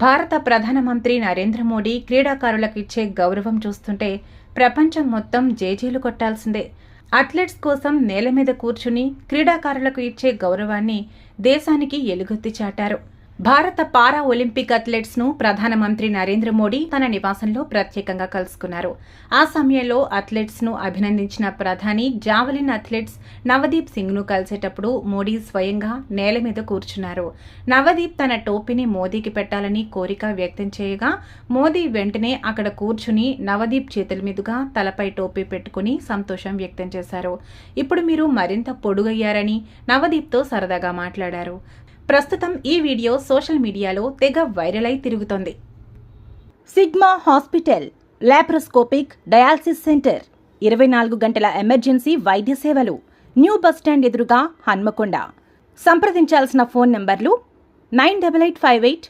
భారత ప్రధానమంత్రి నరేంద్ర మోడీ క్రీడాకారులకు ఇచ్చే గౌరవం చూస్తుంటే ప్రపంచం మొత్తం జేజేలు కొట్టాల్సిందే. అథ్లెట్స్ కోసం నేల మీద కూర్చుని క్రీడాకారులకు ఇచ్చే గౌరవాన్ని దేశానికి ఎలుగెత్తి చాటారు. భారత పారా ఒలింపిక్ అథ్లెట్స్ ను ప్రధానమంత్రి నరేంద్ర మోడీ తన నివాసంలో ప్రత్యేకంగా కలుసుకున్నారు. ఆ సమయంలో అథ్లెట్స్ ను అభినందించిన ప్రధాని జావలిన్ అథ్లెట్స్ నవదీప్ సింగ్ ను కలిసేటప్పుడు మోడీ స్వయంగా నేల మీద కూర్చున్నారు. నవదీప్ తన టోపీని మోదీకి పెట్టాలని కోరిక వ్యక్తం చేయగా మోదీ వెంటనే అక్కడ కూర్చుని నవదీప్ చేతుల మీదుగా తలపై టోపీ పెట్టుకుని సంతోషం వ్యక్తం చేశారు. ఇప్పుడు మీరు మరింత పొడుగయ్యారని నవదీప్తో సరదాగా మాట్లాడారు. ప్రస్తుతం ఈ వీడియో సోషల్ మీడియాలో తెగ వైరల్ అయి తిరుగుతోంది. Sigma hospital laparoscopic dialysis centre 24 గంటల ఎమర్జెన్సీ వైద్య సేవలు. న్యూ బస్టాండ్ ఎదురుగా హన్మకొండ. సంప్రదించాల్సిన ఫోన్ నంబర్లు 98858888